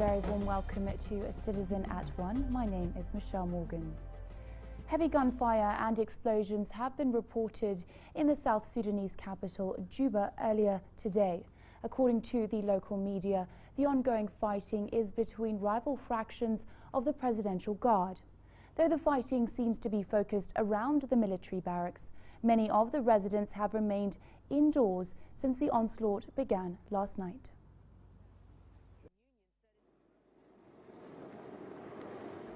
very warm welcome to A Citizen at 1. My name is Michelle Morgan. Heavy gunfire and explosions have been reported in the South Sudanese capital, Juba, earlier today. According to the local media, the ongoing fighting is between rival fractions of the Presidential Guard. Though the fighting seems to be focused around the military barracks, many of the residents have remained indoors since the onslaught began last night.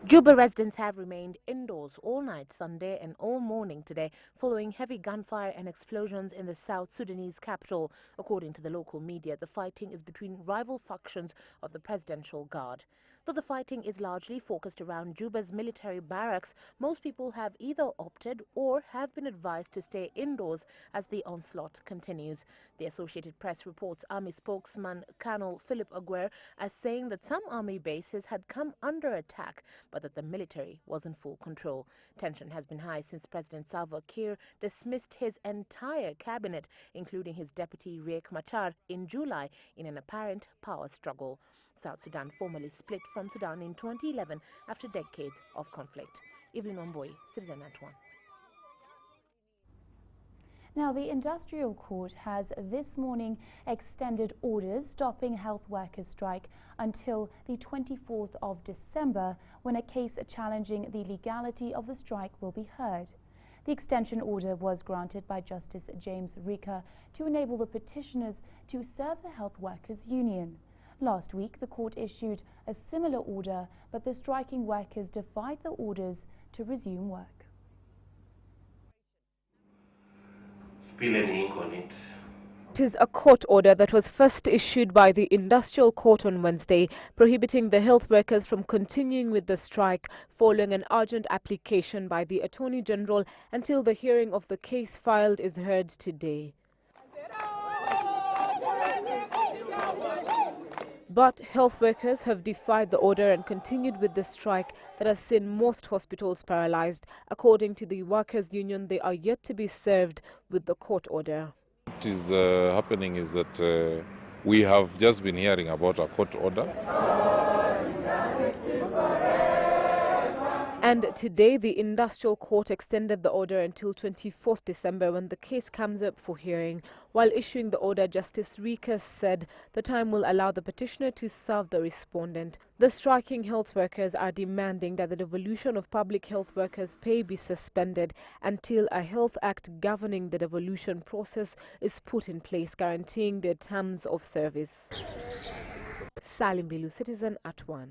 Juba residents have remained indoors all night Sunday and all morning today following heavy gunfire and explosions in the South Sudanese capital. According to the local media, the fighting is between rival factions of the Presidential Guard. Though the fighting is largely focused around Juba's military barracks, most people have either opted or have been advised to stay indoors as the onslaught continues. The Associated Press reports Army spokesman Colonel Philip Aguer as saying that some army bases had come under attack, but that the military was in full control. Tension has been high since President Salva Kiir dismissed his entire cabinet, including his deputy Riek Machar, in July in an apparent power struggle. South Sudan formally split from Sudan in 2011 after decades of conflict. Evelyn Wamboi, Citizen at 1. Now, the Industrial Court has this morning extended orders stopping health workers' strike until the 24th of December, when a case challenging the legality of the strike will be heard. The extension order was granted by Justice James Rika to enable the petitioners to serve the health workers' union. Last week, the court issued a similar order, but the striking workers defied the orders to resume work. Spill any ink on it. It is a court order that was first issued by the Industrial Court on Wednesday, prohibiting the health workers from continuing with the strike following an urgent application by the Attorney General until the hearing of the case filed is heard today. But health workers have defied the order and continued with the strike that has seen most hospitals paralyzed. According to the workers' union, they are yet to be served with the court order. What is happening is that we have just been hearing about a court order. And today, the Industrial Court extended the order until 24th December when the case comes up for hearing. While issuing the order, Justice Rika said the time will allow the petitioner to serve the respondent. The striking health workers are demanding that the devolution of public health workers' pay be suspended until a health act governing the devolution process is put in place, guaranteeing their terms of service. Salim Bilu, Citizen at 1.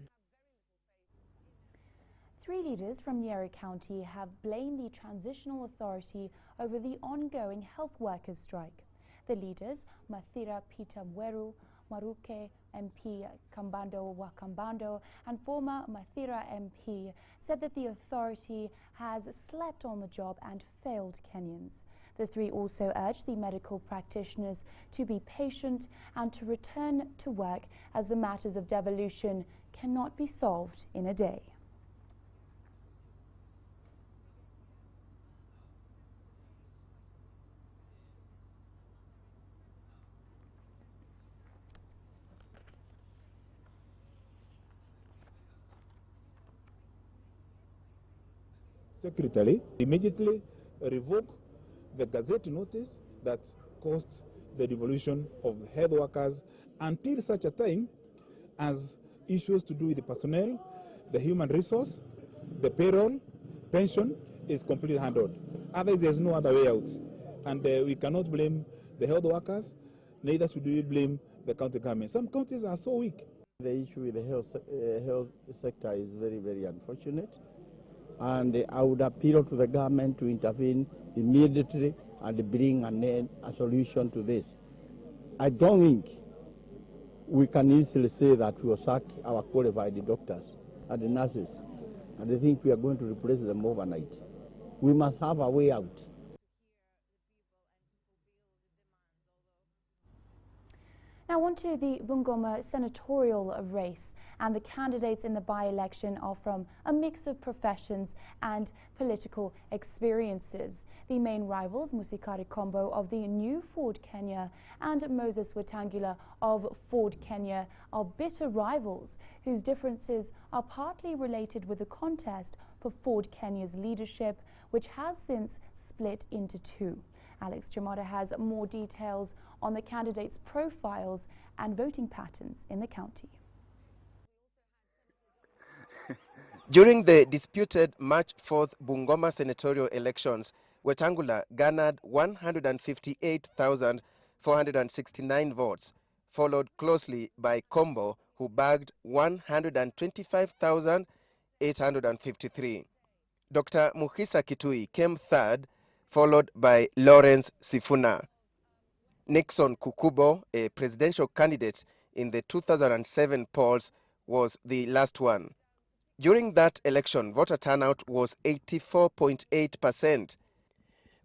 3 leaders from Nyeri County have blamed the Transitional Authority over the ongoing health workers' strike. The leaders, Mathira Peter Mweru, Maruke MP Kambando Wakambando, and former Mathira MP, said that the authority has slept on the job and failed Kenyans. The three also urged the medical practitioners to be patient and to return to work, as the matters of devolution cannot be solved in a day. Secretary immediately revoke the Gazette notice that caused the devolution of health workers until such a time as issues to do with the personnel, the human resource, the payroll, pension is completely handled. Otherwise, there's no other way out. And we cannot blame the health workers, neither should we blame the county government. Some counties are so weak. The issue with the health sector is very, very unfortunate. And I would appeal to the government to intervene immediately and bring a solution to this. I don't think we can easily say that we will sack our qualified doctors and the nurses, and I think we are going to replace them overnight. We must have a way out. Now on to the Bungoma senatorial race. And the candidates in the by-election are from a mix of professions and political experiences. The main rivals, Musikari Kombo of the New Ford Kenya and Moses Wetangula of Ford Kenya, are bitter rivals whose differences are partly related with the contest for Ford Kenya's leadership, which has since split into two. Alex Chimoda has more details on the candidates' profiles and voting patterns in the county. During the disputed March 4th Bungoma senatorial elections, Wetangula garnered 158,469 votes, followed closely by Kombo, who bagged 125,853. Dr. Muhisa Kitui came third, followed by Lawrence Sifuna. Nixon Kukubo, a presidential candidate in the 2007 polls, was the last one. During that election, voter turnout was 84.8%.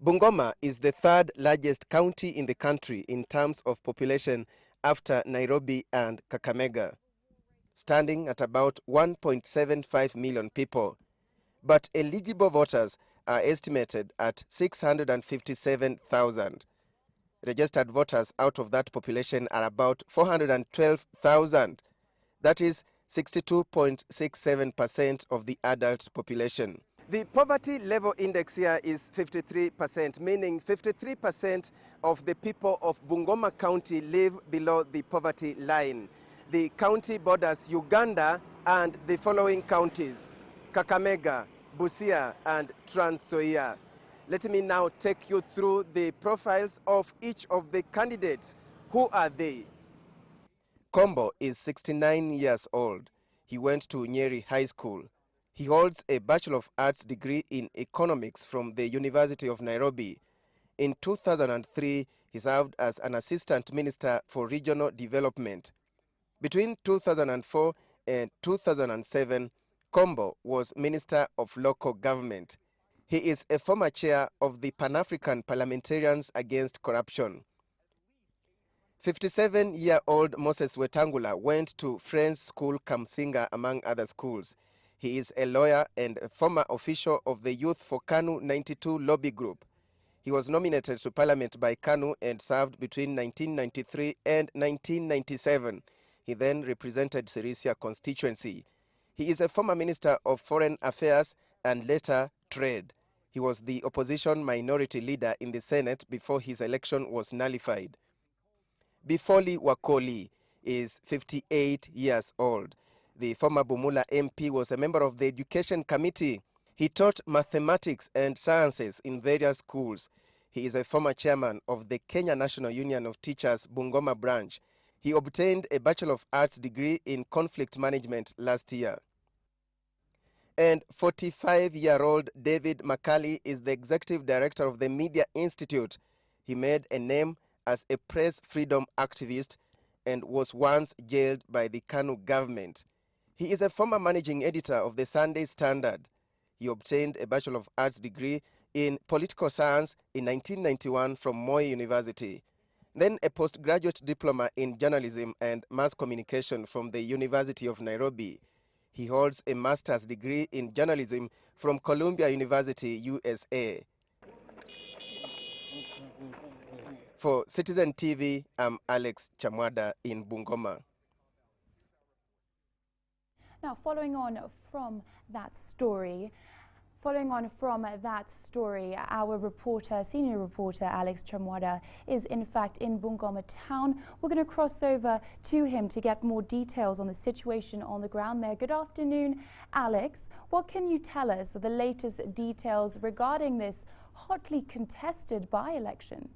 Bungoma is the third largest county in the country in terms of population after Nairobi and Kakamega, standing at about 1.75 million people. But eligible voters are estimated at 657,000. Registered voters out of that population are about 412,000. That is 62.67% of the adult population. The poverty level index here is 53%, meaning 53% of the people of Bungoma County live below the poverty line. The county borders Uganda and the following counties: Kakamega, Busia, and Trans Nzoia. Let me now take you through the profiles of each of the candidates. Who are they? Kombo is 69 years old. He went to Nyeri High School. He holds a Bachelor of Arts degree in Economics from the University of Nairobi. In 2003, he served as an Assistant Minister for Regional Development. Between 2004 and 2007, Kombo was Minister of Local Government. He is a former chair of the Pan-African Parliamentarians Against Corruption. 57-year-old Moses Wetangula went to Friends School Kamsinga, among other schools. He is a lawyer and a former official of the Youth for KANU 92 lobby group. He was nominated to Parliament by KANU and served between 1993 and 1997. He then represented Sirisia constituency. He is a former Minister of Foreign Affairs and later Trade. He was the opposition minority leader in the Senate before his election was nullified. Bifoli Wakoli is 58 years old. The former Bumula MP was a member of the Education Committee. He taught mathematics and sciences in various schools. He is a former chairman of the Kenya National Union of Teachers Bungoma branch. He obtained a Bachelor of Arts degree in Conflict Management last year. And 45-year-old David Makali is the executive director of the Media Institute. He made a name as a press freedom activist and was once jailed by the KANU government. He is a former managing editor of the Sunday Standard. He obtained a Bachelor of Arts degree in Political Science in 1991 from Moi University, then a postgraduate diploma in Journalism and Mass Communication from the University of Nairobi. He holds a master's degree in journalism from Columbia University, USA. For Citizen TV, I'm Alex Chamwada in Bungoma. Now, following on from that story, our reporter, senior reporter Alex Chamwada is in fact in Bungoma town. We're going to cross over to him to get more details on the situation on the ground there. Good afternoon, Alex. What can you tell us of the latest details regarding this hotly contested by-election?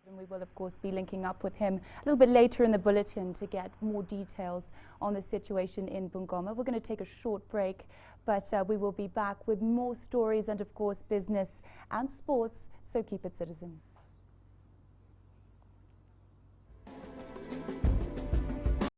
And we will, of course, be linking up with him a little bit later in the bulletin to get more details on the situation in Bungoma. We're going to take a short break, but we will be back with more stories and, of course, business and sports, so keep it, citizens.